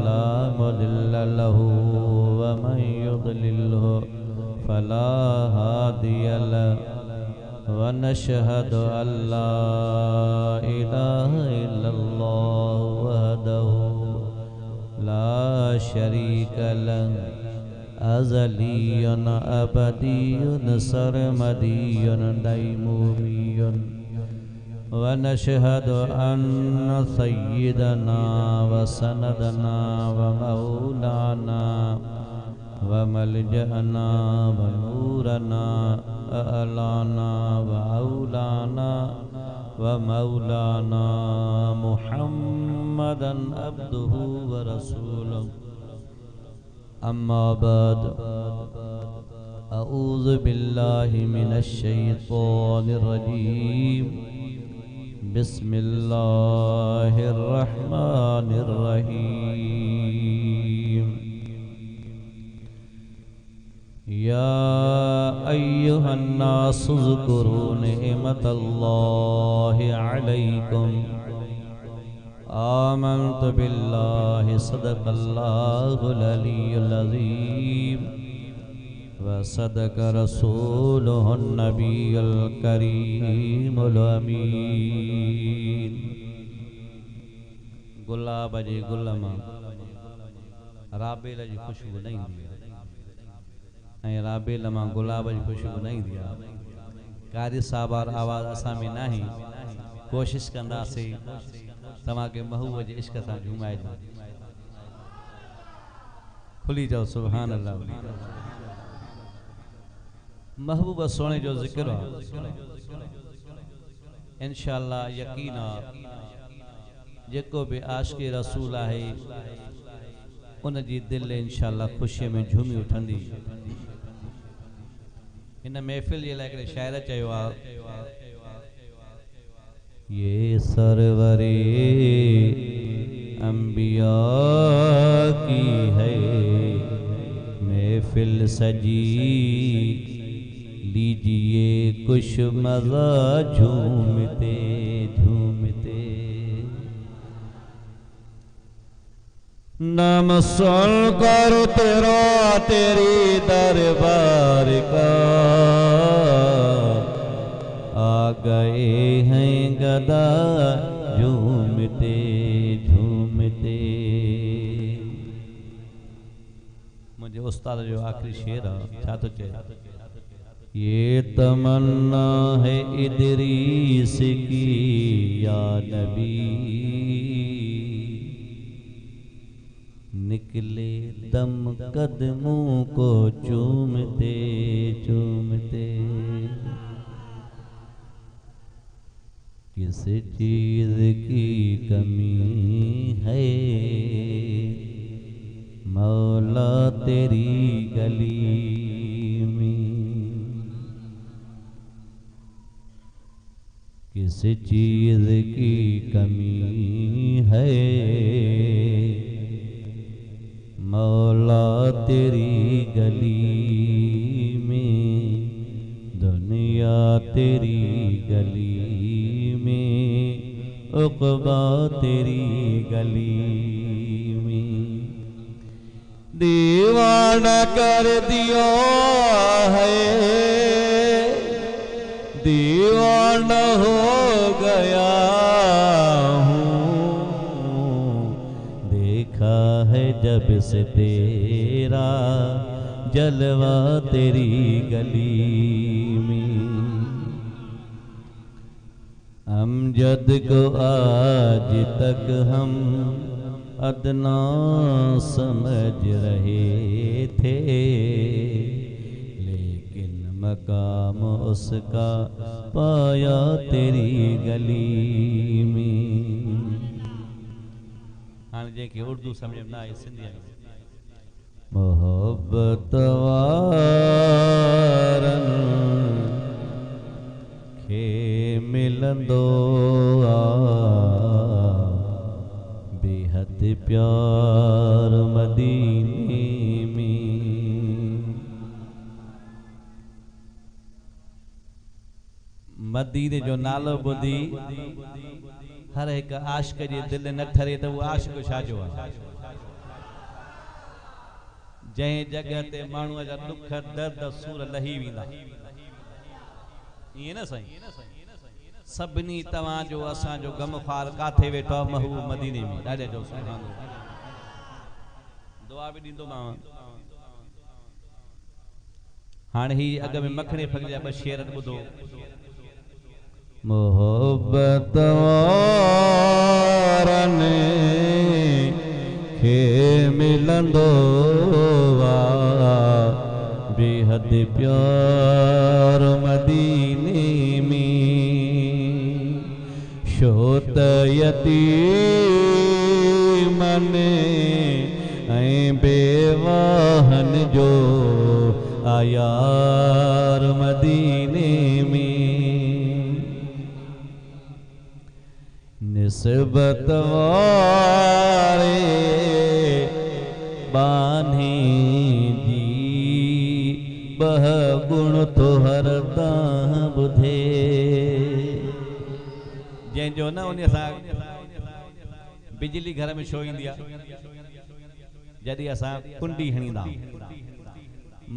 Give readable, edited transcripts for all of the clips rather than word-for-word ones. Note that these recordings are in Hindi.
ला मुदिल्ल लहु व मन युद्लिल्हु फला हादिय लहु व नशहदु अल्ला इलाहा इल्लल्लाह वहदहु ला शरीक लहु अज़लियुन अबदियुन सरमदियुन दाइमुमियुन व नशहदु अन्न सय्यदना व सनदना व मौलाना व मलजअना व नूरना अलाना व औलाना व मौलाना मुहम्मदन अब्दुहु व रसूलुहु अम्मा बाद अऊज़ु बिल्लाहि मिनश शैतानिर रजीम बिस्मिल्लाहिर रहमानिर रहीम या अय्युहन नासु ज़्कुरू निअमतल्लाहि अलैकुम आमन्तु बिल्लाहि सदक़ल्लाहुल अलियुल अज़ीम व सदक़ रसूलुहुन नबियुल करीमुल अमीन। गुलाब जी गुलमा राबेल जी खुशबू नहीं दिया ऐं राबेल मां गुलाब जी खुशबू नहीं दिया। कारी साहब आवाज़ असां में नहीं कोशिश कंदासीं तव्हां के महबूब जे इश्क सां झूमाए दो खुली जाओ सुभान अल्लाह। महबूब सोने जो जिक्र इंशाअल्लाह यकीन जेको भी आशिक़ रसूल है उन जी दिल इंशाअल्लाह खुशी में झूमी उठंदी। इन महफिल जे लाइ शायर चयो आ ये सरवरे अंबिया की है महफिल सजी लीजिए कुछ मज़ा झूमते झूमते। नाम सुन कर तेरा तेरी दरबार का आ गए हैं गदा झूमते झूमते। मुझे उस्ताद जो आखिरी शेर छा तो चए ये तमन्ना है इदरीस की या नबी निकले दम कदमों को चूमते चूमते। किस चीज की कमी है मौला तेरी गली में किस चीज की कमी है मौला तेरी गली में दुनिया तेरी गली उक़बा तेरी गली में। दीवाना कर दिया है दीवाना हो गया हूँ देखा है जब से तेरा जलवा तेरी गली में। अमजद को आज तक हम अदना समझ रहे थे लेकिन मकाम उसका पाया तेरी गली में। हाँ जेके उर्दू समझ में ना आए सिंधी मोहब्बत वारन खे मिलंदो बेहद प्यार मदीने में। मदीने जो नालो ॿुधी हर एक आशिक़ जे दिल न ठरे तो वो आशिक़ छाजो आहे। जै जगह ते मानू जा दुख दर्द सूर लही वींदा ये ना सही सबनी तवां जो असा जो गमखार काथे वेठो महबूब मदीने में ॾाढे जो सुभान अल्लाह दुआ भी दींदो मां हाणे ही अग में मखणे फगलिया ब शेर ॿुधो मोहब्बत वारने खे मिलंदो बेहद प्यार मदीने में शोत यतीमन ऐं बेवाहन जो आयार मदीने में निस्बत वारे बाने बह गुण तो हर बुधे जंहिंजो न उन बिजली घर में छो ईंदी आहे जॾहिं असां कुंडी हणींदा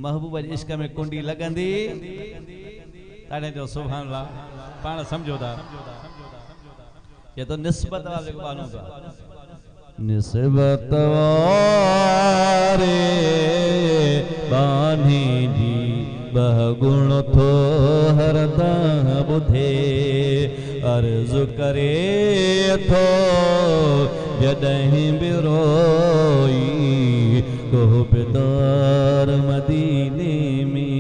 महबूब जे इश्क में कुंडी लगंदी ताणे जो सुभान अल्लाह पाण समझो था ये तो निस्बत वाले को मालूम था निस्बत वारे बानी जी बह गुण थो हरदा बुधे अर्ज करे थो जॾहिं बि रोई को बेदार मदीने में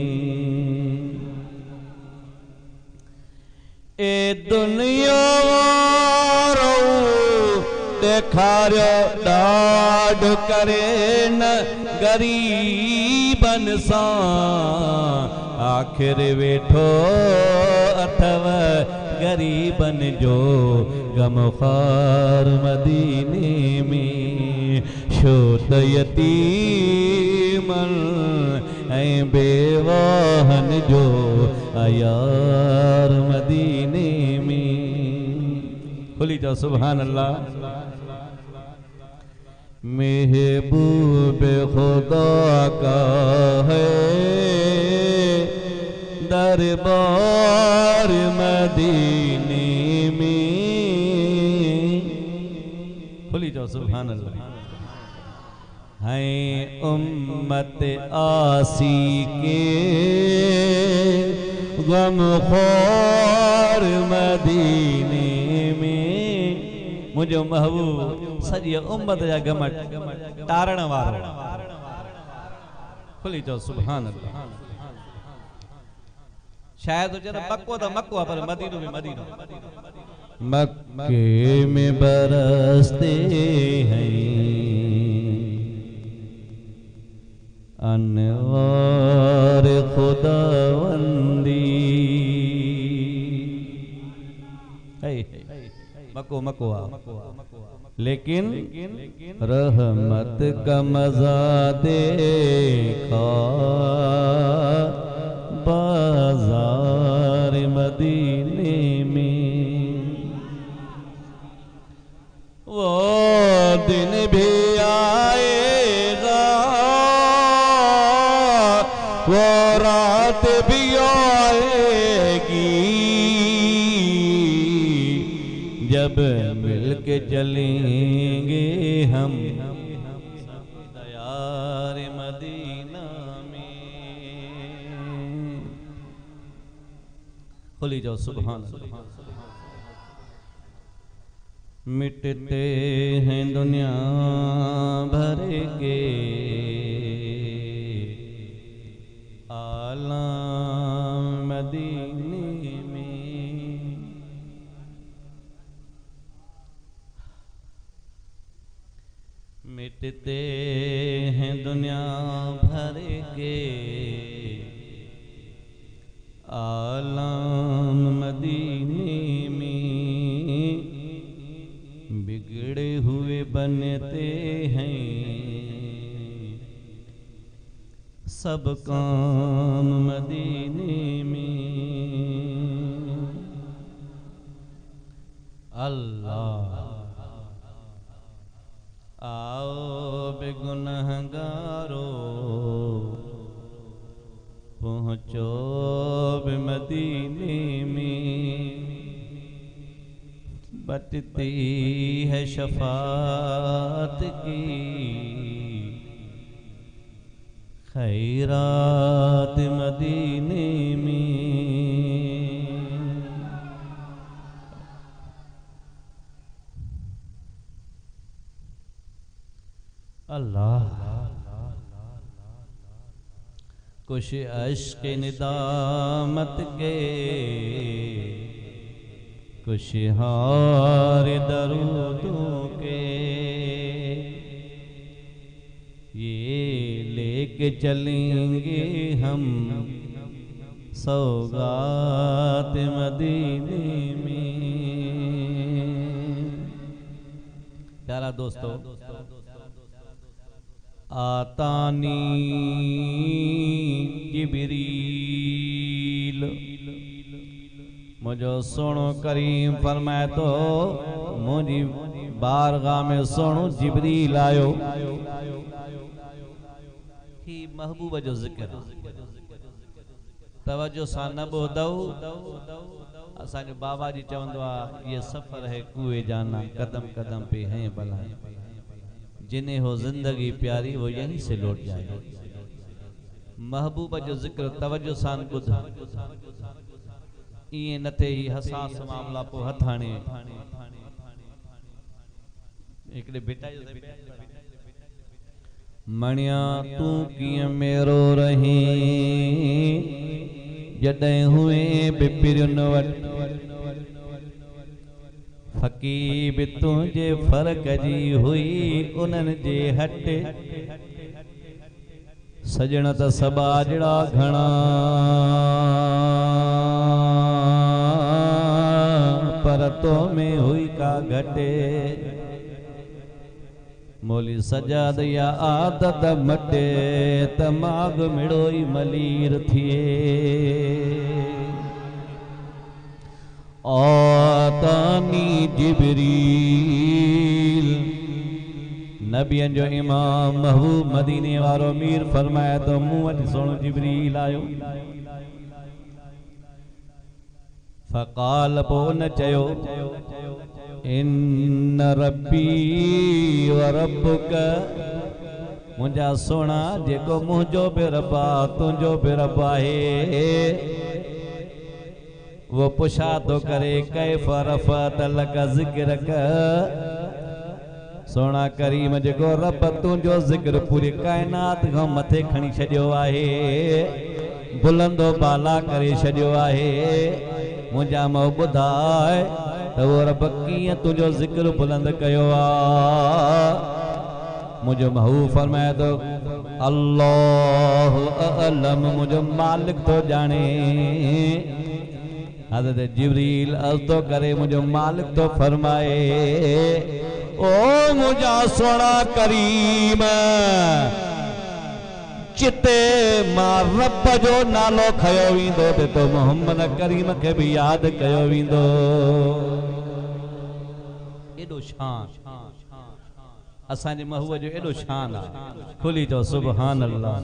ए दुनिया देखारियो ॾाढ करे न गरीबन सां आखिर वेठो अथव गरीबन जो गमखार मदीने में छो त यतीमन ऐं बेवाहन जो आयार मदीने में खुली जाओ सुभान अल्लाह महबूब खुदा का है दरबार मदीने में खुली जाओ सुभान अल्लाह है उम्मत आसी के गमख्वार मदीने में मुझो महबूब सॼी उम्मत जा गम तारण वारो खुली चओ सुभान अल्लाह शायद हुजे न मक्को त मक्को पर मदीनो में मदीनो मक्के में बरसते हैं अनवार खुदावंदी मक्को मक्को लेकिन रहमत का मजा देखा बाजार मदीने में वो दिन भी आएगा वो रात भी आएगी जब मिलके चलेंगे हम दयार मदीना में खुली जाओ सुभान अल्लाह मिटते हैं दुनिया भर के आलम मदीने में मिटते हैं दुनिया भर के आलम मदीने में बिगड़े हुए बनते हैं सब काम मदीने में अल्लाह आओ बेगुनाहगारो पहुँचो भी मदीने में, बटती है शफात की खैरात मदीने में। अल्लाह कुछ अश्क निदामत के, कुछ हार दरूदों के, ये लेके चलेंगे हम सौगात मदीने में। प्यारा दोस्तों, आतानी जिब्रील, मुझो सुनो करीम फरमाए तो मुझी बारगाह में सुनो जिब्रील आयो। ही महबूब जो जिक्र तवज्जो सा न ॿुधो। असांजो बाबा जी चवंदो आहे ये सफ़र है कुए जाना, कदम कदम पे हैं भला, जिन्हें हो जिंदगी प्यारी वो यहीं से लौट जाएगा। महबूब जो जिक्र तवज्जो सान ॿुध। इए नथे ही हसास मामला पो हथाणे एकड़े बेटा जो मणिया तू कीअं मेरो रही जॾहिं हुए बिपिरियुनि वटि, फकीर भी तुझे फर्क जी हुई उन्हनि जे हट। सजण त सबा जड़ा घणा पर तो में हुई का घटे। मोली सजाद या आदत मटे तमाग मिड़ोई मलीर थिए। आतानी जिब्रील, नबियन जो इमाम महबूब मदीने वारो मीर फरमाया तो मुँह वटि सोनो जिब्रील आयो। फ़क़ाल पो न चयो इन्न रब्बी व रब्बुक, मुंहिंजा सोना जेको मुंहिंजो बि रब आहे तुंहिंजो बि रब आहे। वो पुछा तो करे कैफ़ रफ़अत लक ज़िक्रक, सोना करीम जेको रब तुंहिंजो ज़िक्र पूरी कायनात खां मथे खणी छॾियो आहे, बुलंदो बाला करे छॾियो आहे। मुंहिंजा मो ॿुधाए त वो रब कीअं तुंहिंजो ज़िक्र बुलंद कयो आहे। मुंहिंजो महबूब फरमाए थो अल्लाहु अअलम, मुंहिंजो मालिक तो ॼाणे। हज़रत जिब्रील अर्ज़ तो करे मुंहिंजो मालिक तो फरमाए ओ मुंहिंजा सोना करीम, चिते मां रब जो नालो खयो वेंदो ते तो मोहम्मद करीम के भी याद कयो वेंदो। एडो शान असांजे महबूब जो एडो शान आहे। खुली तो सुभान अल्लाह।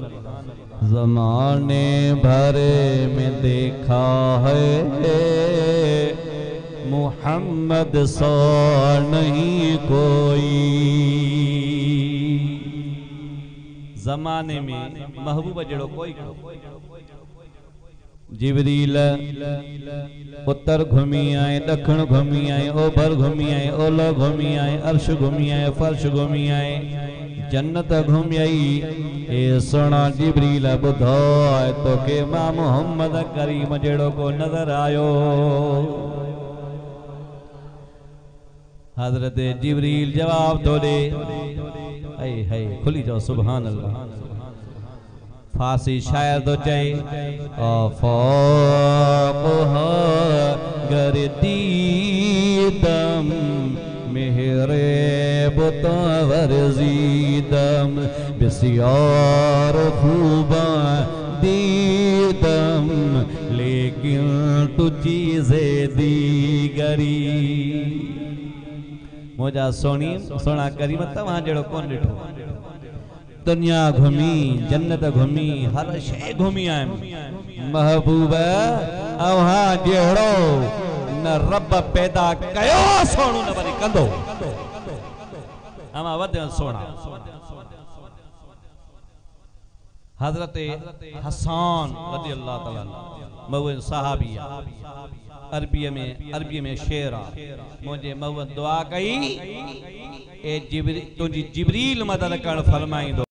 ज़माने भरे में देखा है मुहम्मद सा नहीं कोई। जमाने में महबूब जड़ो कोई जिब्रील उत्तर घूमी आए, दक्षिण घूमी आए, ओभर घूमी आए, ओलह घूमी आए, अर्श घूमी आए, फर्श घूमी आए, जन्नत घूमी आई। ए सोना जिब्रील बुधो तो के मां मोहम्मद करीम जड़ो को नजर आयो। हजरत जिब्रील जवाब तो दे है खुली जाओ सुभान अल्लाह। फासी शायर तो चाहे गर्दीदम मेहरे बुतावर जीदम बसियार खूबा दीदम लेकिन तू चीज़े दीगरी। मुझा सोनी सोना करीम तव्हां जड़ो कोन ॾिठो। दुनिया घुमी जन्नत घुमी हर शे घुमी आयम महबूब अवहा जेड़ो न रब पैदा कयो सोणू न वरी कंदो अमा वध सोना हजरत हसन रज़ी अल्लाह तआला मौन सहाबिया अरबी में शेर मुझे मौन दुआ कई ए जिब्रील तुझी जिब्रील मदद कर फरमाइंदो।